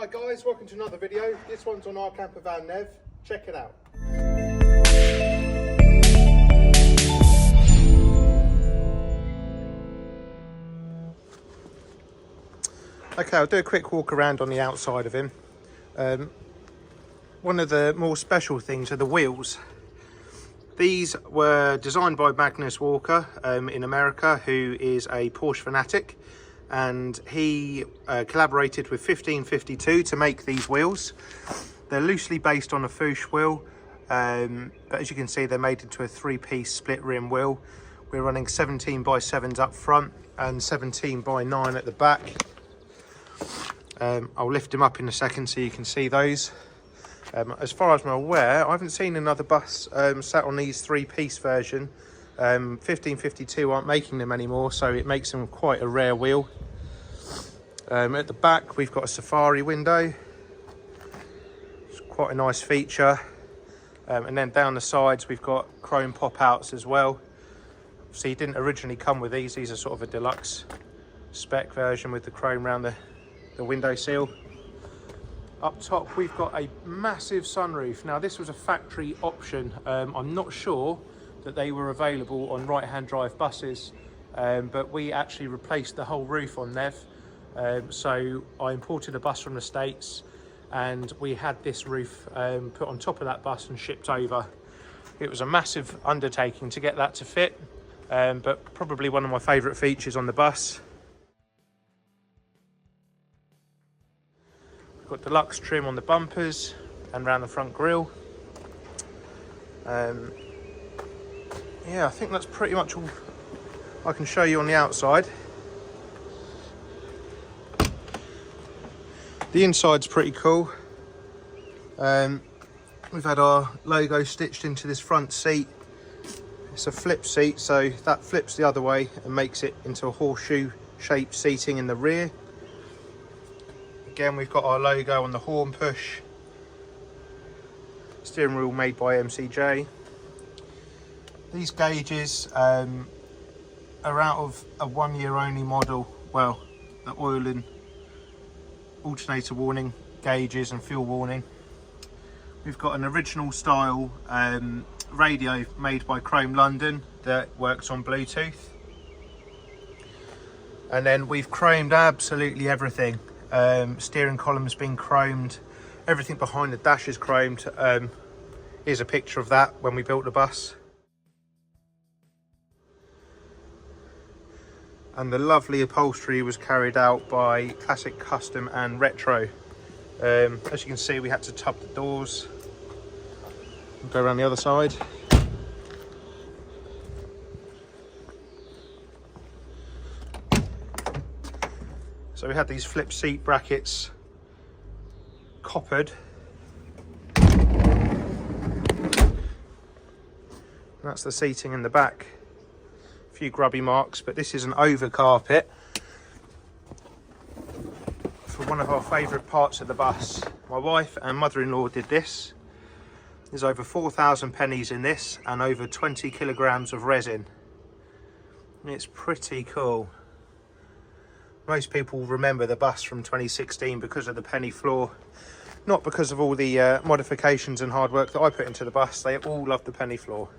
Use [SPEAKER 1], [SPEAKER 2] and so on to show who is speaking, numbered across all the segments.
[SPEAKER 1] Hi guys, welcome to another video. This one's on our camper van Nev. Check it out. Okay, I'll do a quick walk around on the outside of him. One of the more special things are the wheels. These were designed by Magnus Walker in America, who is a Porsche fanatic, and he collaborated with 1552 to make these wheels. They're loosely based on a Fuchs wheel, but as you can see, they're made into a three-piece split rim wheel. We're running 17x7s up front and 17x9 at the back. I'll lift them up in a second so you can see those. As far as I'm aware, I haven't seen another bus sat on these three-piece version. 1552 aren't making them anymore, so it makes them quite a rare wheel. At the back, we've got a safari window. It's quite a nice feature. And then down the sides, we've got chrome pop-outs as well. So you didn't originally come with these. These are sort of a deluxe spec version with the chrome around the window sill. Up top, we've got a massive sunroof. Now, this was a factory option. I'm not sure that they were available on right-hand drive buses, but we actually replaced the whole roof on Nev. So I imported a bus from the States, and we had this roof put on top of that bus and shipped over. It was a massive undertaking to get that to fit, but probably one of my favourite features on the bus. Got deluxe trim on the bumpers and around the front grille. Yeah, I think that's pretty much all I can show you on the outside. The inside's pretty cool. We've had our logo stitched into this front seat. It's a flip seat, so that flips the other way and makes it into a horseshoe shaped seating in the rear. Again, we've got our logo on the horn push. Steering wheel made by MCJ. These gauges are out of a 1 year only model. Well, the oil and alternator warning gauges and fuel warning. We've got an original style radio made by Chrome London that works on Bluetooth. And then we've chromed absolutely everything. Steering column's been chromed. Everything behind the dash is chromed. Here's a picture of that when we built the bus. And the lovely upholstery was carried out by Classic Custom and Retro. As you can see, we had to tub the doors. We'll go around the other side. So we had these flip seat brackets coppered. That's the seating in the back. A few grubby marks, but this is an over carpet for one of our favourite parts of the bus. My wife and mother-in-law did this. There's over 4,000 pennies in this and over 20 kilograms of resin. It's pretty cool. Most people remember the bus from 2016 because of the penny floor, not because of all the modifications and hard work that I put into the bus. They all love the penny floor.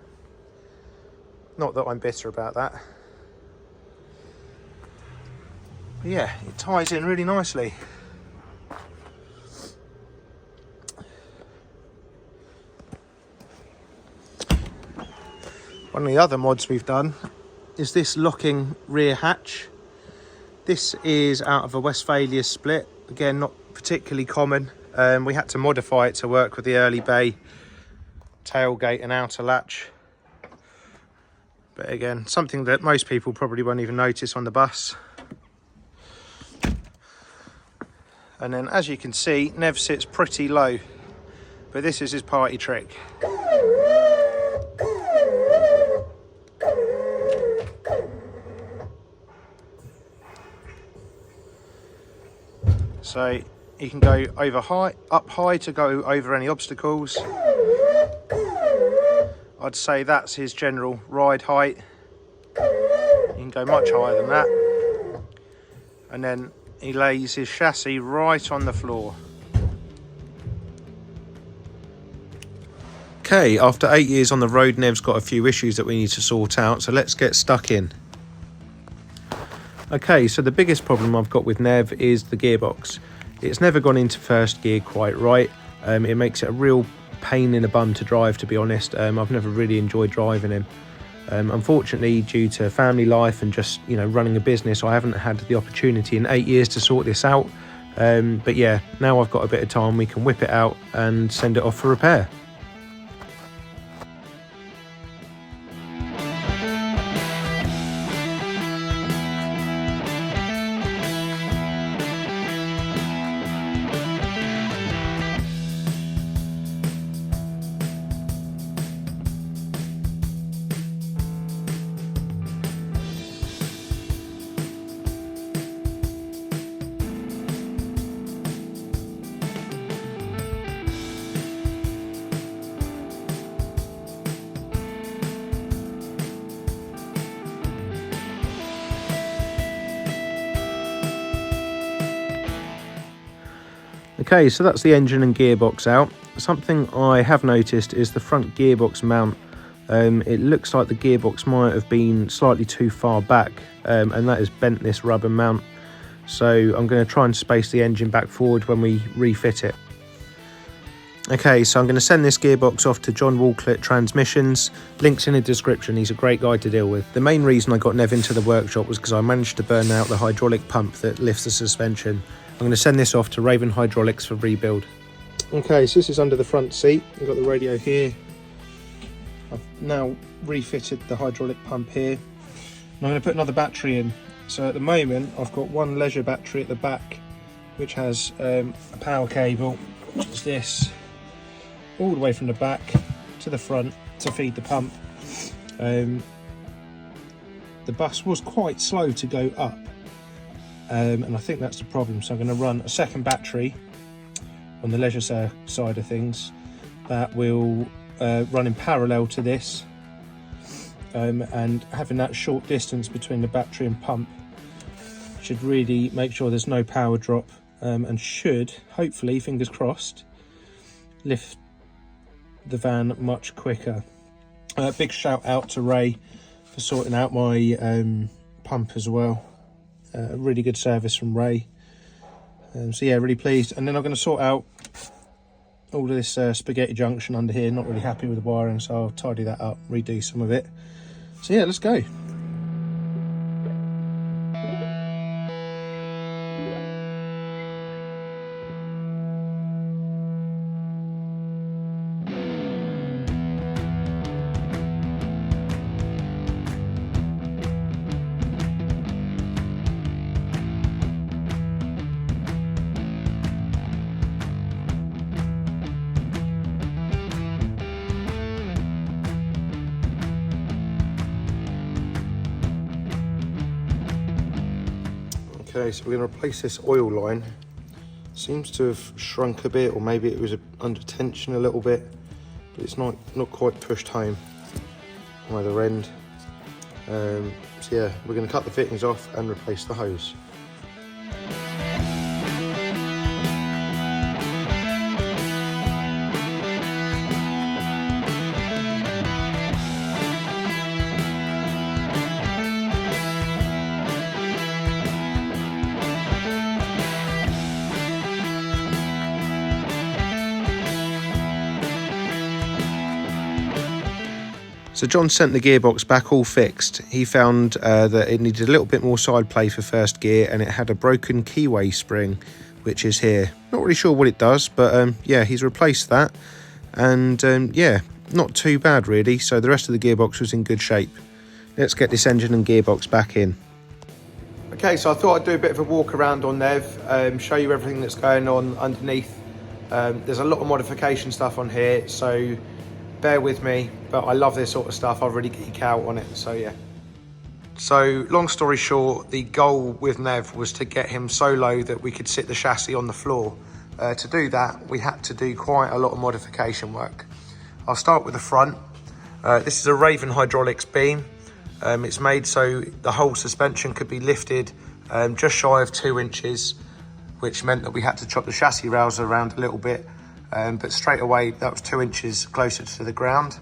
[SPEAKER 1] Not that I'm bitter about that. But yeah, it ties in really nicely. One of the other mods we've done is this locking rear hatch. This is out of a Westphalia split. Again, not particularly common. We had to modify it to work with the early bay tailgate and outer latch. But again, something that most people probably won't even notice on the bus. And then, as you can see, Nev sits pretty low, but this is his party trick. So you can go up high to go over any obstacles. I'd say that's his general ride height. You can go much higher than that. And then he lays his chassis right on the floor. Okay, after 8 years on the road, Nev's got a few issues that we need to sort out, so let's get stuck in. Okay, so the biggest problem I've got with Nev is the gearbox. It's never gone into first gear quite right. It makes it a real pain in the bum to drive, to be honest. I've never really enjoyed driving him. Unfortunately, due to family life and just, you know, running a business, I haven't had the opportunity in 8 years to sort this out. But yeah, now I've got a bit of time, we can whip it out and send it off for repair. Okay, so that's the engine and gearbox out. Something I have noticed is the front gearbox mount. It looks like the gearbox might have been slightly too far back, and that has bent this rubber mount. So I'm going to try and space the engine back forward when we refit it. Okay, so I'm going to send this gearbox off to John Walclett Transmissions. Links in the description. He's a great guy to deal with. The main reason I got Nev into the workshop was because I managed to burn out the hydraulic pump that lifts the suspension. I'm going to send this off to Raven Hydraulics for rebuild. Okay, so this is under the front seat. We've got the radio here. I've now refitted the hydraulic pump here. And I'm going to put another battery in. So at the moment, I've got one leisure battery at the back, which has a power cable, which is this, all the way from the back to the front to feed the pump. The bus was quite slow to go up. And I think that's the problem, so I'm going to run a second battery on the leisure side of things that will run in parallel to this, and having that short distance between the battery and pump should really make sure there's no power drop, and should, hopefully, fingers crossed, lift the van much quicker. Big shout out to Ray for sorting out my pump as well. Really good service from Ray. So yeah, really pleased. And then I'm going to sort out all of this spaghetti junction under here. Not really happy with the wiring, so I'll tidy that up, redo some of it. So yeah, let's go. Okay, so we're going to replace this oil line. Seems to have shrunk a bit, or maybe it was under tension a little bit, but it's not quite pushed home on either end. So yeah, we're going to cut the fittings off and replace the hose. So John sent the gearbox back all fixed. He found that it needed a little bit more side play for first gear, and it had a broken keyway spring, which is here. Not really sure what it does, but yeah, he's replaced that. And yeah, not too bad really. So the rest of the gearbox was in good shape. Let's get this engine and gearbox back in. Okay, so I thought I'd do a bit of a walk around on Nev, show you everything that's going on underneath. There's a lot of modification stuff on here, so bear with me, but I love this sort of stuff. I really geek out on it, so yeah. So long story short, the goal with Nev was to get him so low that we could sit the chassis on the floor. To do that, we had to do quite a lot of modification work. I'll start with the front. This is a Raven Hydraulics beam. It's made so the whole suspension could be lifted just shy of 2 inches, which meant that we had to chop the chassis rails around a little bit. but straight away that was 2 inches closer to the ground.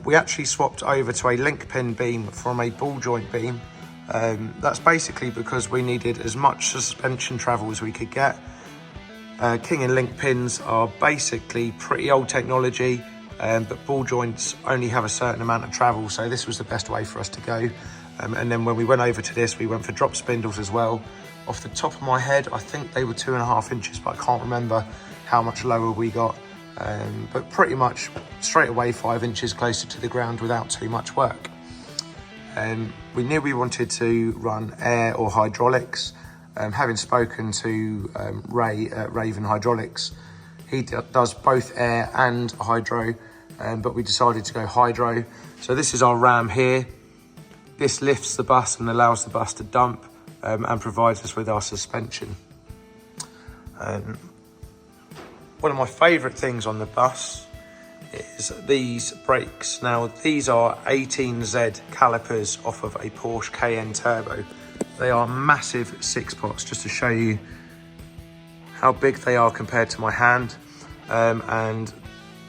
[SPEAKER 1] We actually swapped over to a link pin beam from a ball joint beam. That's basically because we needed as much suspension travel as we could get. King and link pins are basically pretty old technology, but ball joints only have a certain amount of travel, so this was the best way for us to go. And then when we went over to this, we went for drop spindles as well. Off the top of my head, I think they were 2.5 inches, but I can't remember how much lower we got. But pretty much straight away 5 inches closer to the ground without too much work. We knew we wanted to run air or hydraulics. Having spoken to Ray at Raven Hydraulics, he does both air and hydro, but we decided to go hydro. So this is our ram here. This lifts the bus and allows the bus to dump and provides us with our suspension. One of my favourite things on the bus is these brakes. Now these are 18Z calipers off of a Porsche Cayenne Turbo. They are massive 6-pots, just to show you how big they are compared to my hand. And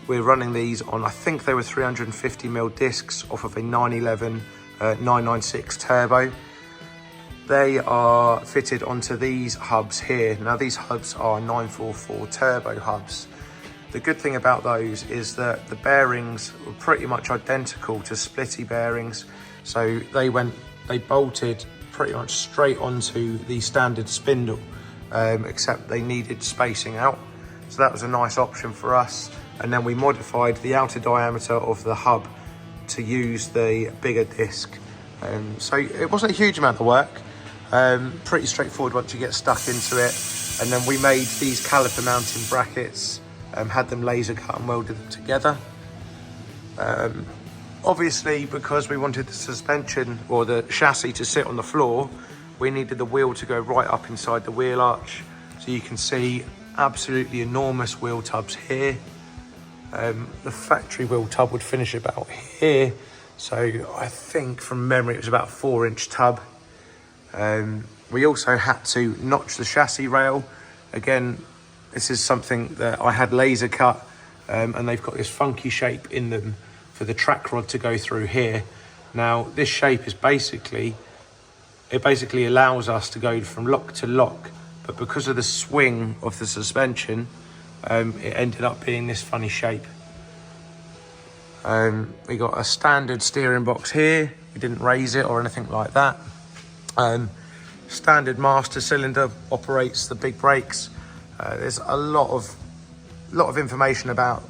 [SPEAKER 1] we're running these on, I think they were 350mm discs off of a 911 996 Turbo. They are fitted onto these hubs here. Now these hubs are 944 turbo hubs. The good thing about those is that the bearings were pretty much identical to splitty bearings. So they bolted pretty much straight onto the standard spindle, except they needed spacing out. So that was a nice option for us. And then we modified the outer diameter of the hub to use the bigger disc. So it wasn't a huge amount of work. Pretty straightforward once you get stuck into it. And then we made these caliper mounting brackets, had them laser cut and welded them together. Obviously, because we wanted the suspension or the chassis to sit on the floor, we needed the wheel to go right up inside the wheel arch. So you can see absolutely enormous wheel tubs here. The factory wheel tub would finish about here. So I think from memory it was about a 4-inch tub. We also had to notch the chassis rail. Again, this is something that I had laser cut, and they've got this funky shape in them for the track rod to go through here. Now this shape is basically allows us to go from lock to lock, but because of the swing of the suspension, it ended up being this funny shape. We got a standard steering box here. We didn't raise it or anything like that. Standard master cylinder operates the big brakes. There's a lot of information about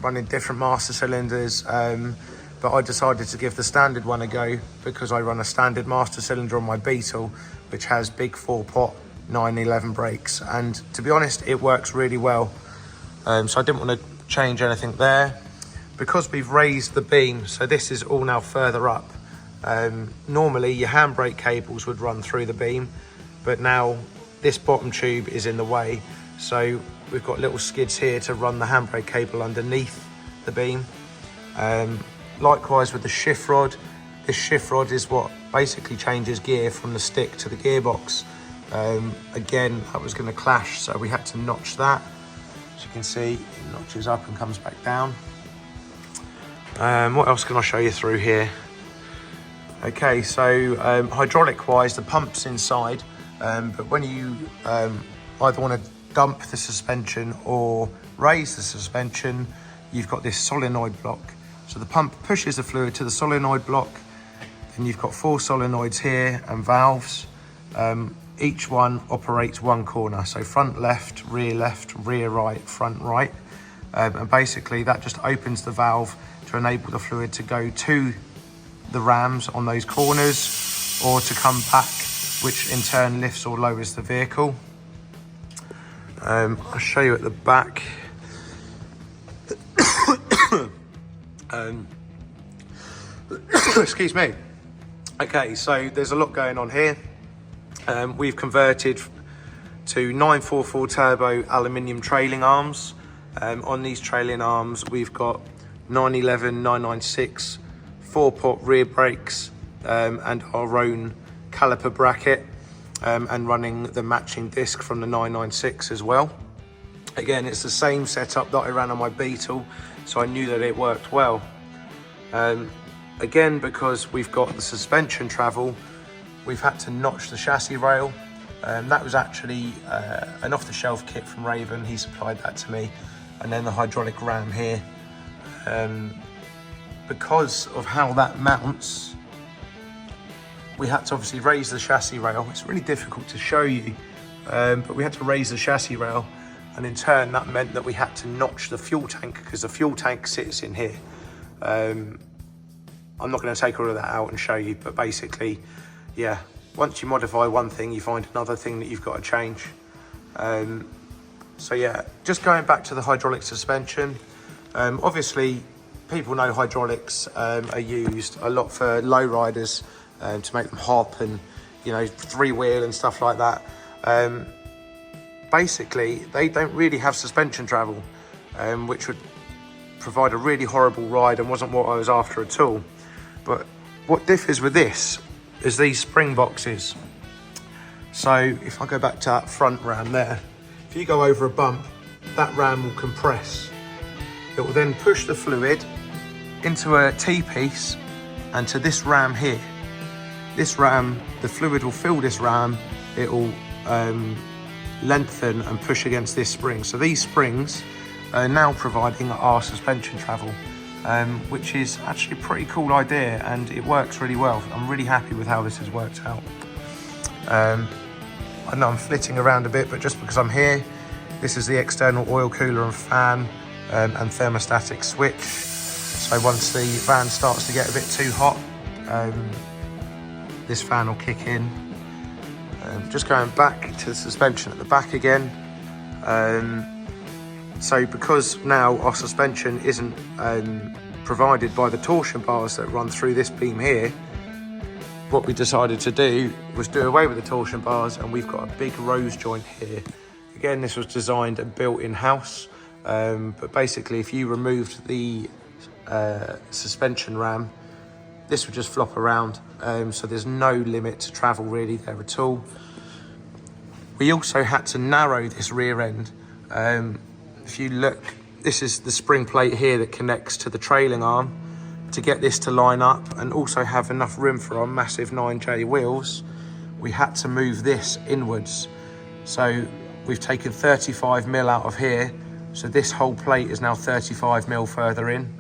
[SPEAKER 1] running different master cylinders, but I decided to give the standard one a go because I run a standard master cylinder on my Beetle, which has big 4-pot 911 brakes, and to be honest it works really well. So I didn't want to change anything there. Because we've raised the beam, so this is all now further up. Normally your handbrake cables would run through the beam, but now this bottom tube is in the way, so we've got little skids here to run the handbrake cable underneath the beam. Likewise with the shift rod, this shift rod is what basically changes gear from the stick to the gearbox. Again, that was going to clash, so we had to notch that. As you can see, it notches up and comes back down. What else can I show you through here? Okay, so hydraulic wise, the pump's inside, but when you either want to dump the suspension or raise the suspension, you've got this solenoid block. So the pump pushes the fluid to the solenoid block, and you've got 4 solenoids here and valves. Each one operates one corner, so front left, rear right, front right. And basically that just opens the valve to enable the fluid to go to the rams on those corners or to come back, which in turn lifts or lowers the vehicle. I'll show you at the back. Excuse me. Okay, so there's a lot going on here. We've converted to 944 turbo aluminium trailing arms. On these trailing arms, we've got 911, 996, 4-pot rear brakes, and our own caliper bracket, and running the matching disc from the 996 as well. Again, it's the same setup that I ran on my Beetle, so I knew that it worked well. Again, because we've got the suspension travel, we've had to notch the chassis rail. That was actually an off-the-shelf kit from Raven. He supplied that to me. And then the hydraulic ram here. Because of how that mounts, we had to obviously raise the chassis rail. It's really difficult to show you, but we had to raise the chassis rail, and in turn that meant that we had to notch the fuel tank, because the fuel tank sits in here. I'm not going to take all of that out and show you, but basically, yeah, once you modify one thing, you find another thing that you've got to change. So yeah, just going back to the hydraulic suspension, obviously people know hydraulics are used a lot for low riders to make them hop and, you know, three-wheel and stuff like that. Basically, they don't really have suspension travel, which would provide a really horrible ride and wasn't what I was after at all. But what differs with this is these spring boxes. So if I go back to that front ram there, if you go over a bump, that ram will compress. It will then push the fluid into a T-piece and to this ram here. This ram, the fluid will fill this ram, it will lengthen and push against this spring. So these springs are now providing our suspension travel, which is actually a pretty cool idea, and it works really well. I'm really happy with how this has worked out. I know I'm flitting around a bit, but just because I'm here, this is the external oil cooler and fan and thermostatic switch. So once the van starts to get a bit too hot, this fan will kick in. Just going back to the suspension at the back again. So because now our suspension isn't provided by the torsion bars that run through this beam here, what we decided to do was do away with the torsion bars, and we've got a big rose joint here. Again, this was designed and built in-house, but basically if you removed the suspension ram, this would just flop around, so there's no limit to travel really there at all. We also had to narrow this rear end. If you look, this is the spring plate here that connects to the trailing arm. To get this to line up and also have enough room for our massive 9J wheels, we had to move this inwards. So we've taken 35mm out of here, so this whole plate is now 35mm further in.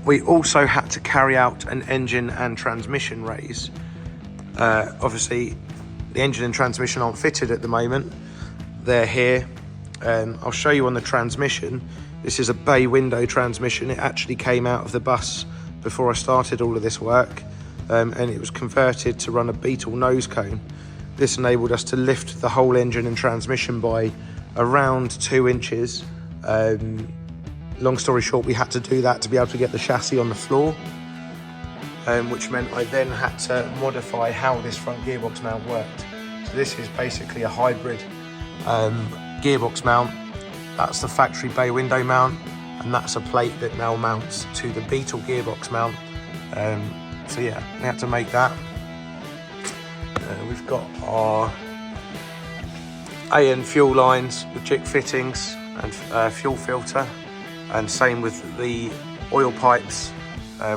[SPEAKER 1] We also had to carry out an engine and transmission raise. Obviously, the engine and transmission aren't fitted at the moment. They're here. I'll show you on the transmission. This is a bay window transmission. It actually came out of the bus before I started all of this work, and it was converted to run a Beetle nose cone. This enabled us to lift the whole engine and transmission by around 2 inches. Long story short, we had to do that to be able to get the chassis on the floor, which meant I then had to modify how this front gearbox mount worked. So this is basically a hybrid gearbox mount. That's the factory bay window mount, and that's a plate that now mounts to the Beetle gearbox mount. So yeah, we had to make that. We've got our AN fuel lines with jig fittings and fuel filter, and same with the oil pipes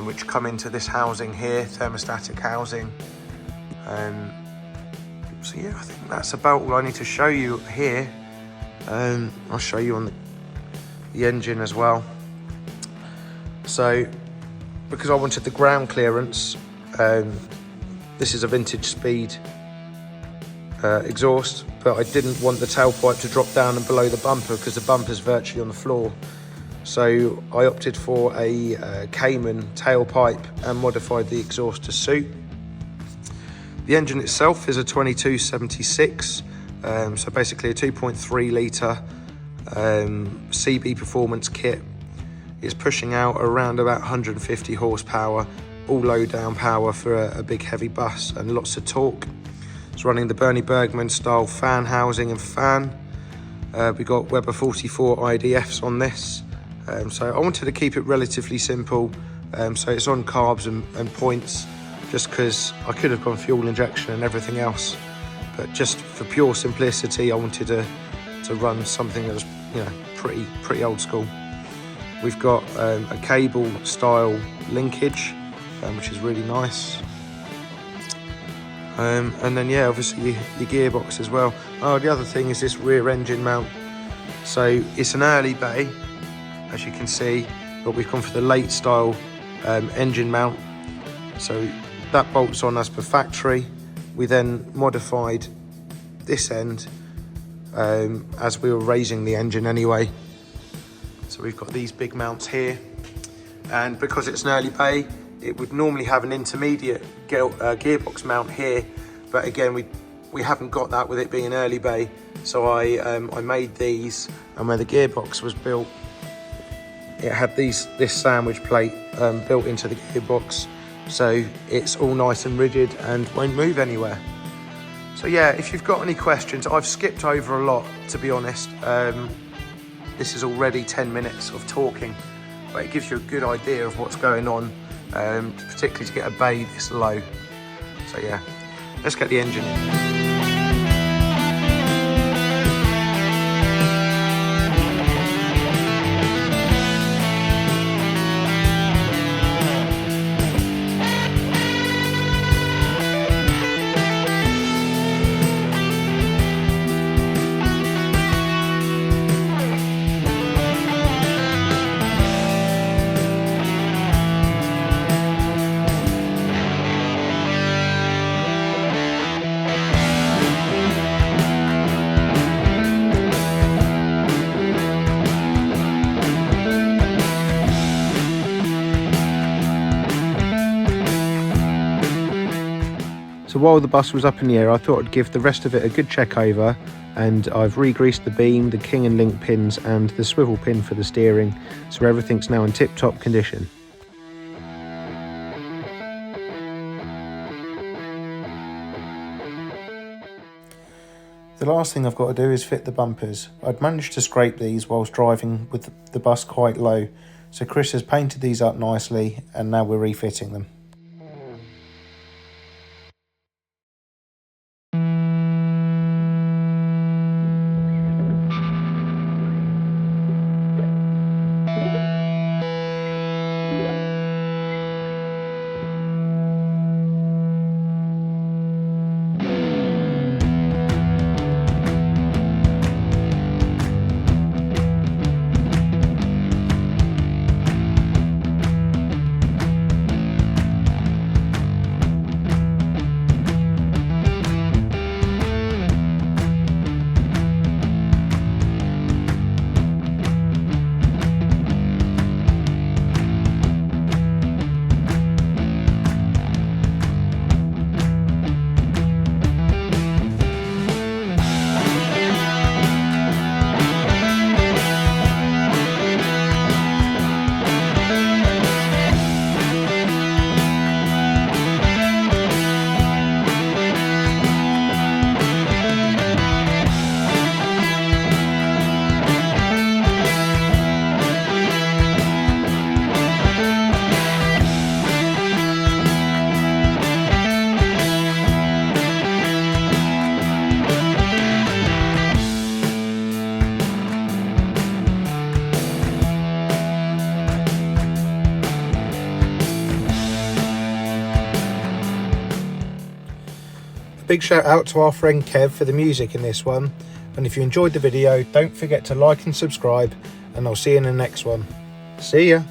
[SPEAKER 1] which come into this housing here, thermostatic housing. So yeah, I think that's about all I need to show you here. I'll show you on the engine as well. So because I wanted the ground clearance, this is a vintage speed exhaust, but I didn't want the tailpipe to drop down and below the bumper because the bumper's virtually on the floor. So I opted for a Cayman tailpipe and modified the exhaust to suit. The engine itself is a 2276, so basically a 2.3 litre CB performance kit. It's pushing out around about 150 horsepower, all low down power for a big heavy bus, and lots of torque. It's running the Bernie Bergman style fan housing and fan. We got Weber 44 IDFs on this. So I wanted to keep it relatively simple, so it's on carbs and points, just because I could have gone fuel injection and everything else, but just for pure simplicity I wanted to to run something that's, you know, pretty old school. We've got a cable style linkage, which is really nice. And then yeah, obviously your gearbox as well. Oh, the other thing is this rear engine mount. So it's an early bay, as you can see, but we've gone for the late style engine mount. So that bolts on as per factory. We then modified this end as we were raising the engine anyway. So we've got these big mounts here, and because it's an early bay, it would normally have an intermediate gearbox mount here, but again we haven't got that with it being an early bay. So I made these, and when the gearbox was built, it had this sandwich plate built into the gearbox, so it's all nice and rigid and won't move anywhere. So yeah, if you've got any questions, I've skipped over a lot, to be honest. This is already 10 minutes of talking, but it gives you a good idea of what's going on, particularly to get a bay this low. So yeah, let's get the engine in. So while the bus was up in the air, I thought I'd give the rest of it a good check over, and I've re-greased the beam, the king and link pins and the swivel pin for the steering, so everything's now in tip-top condition. The last thing I've got to do is fit the bumpers. I'd managed to scrape these whilst driving with the bus quite low, so Chris has painted these up nicely and now we're refitting them. Big shout out to our friend Kev for the music in this one, and if you enjoyed the video, don't forget to like and subscribe, and I'll see you in the next one. See ya!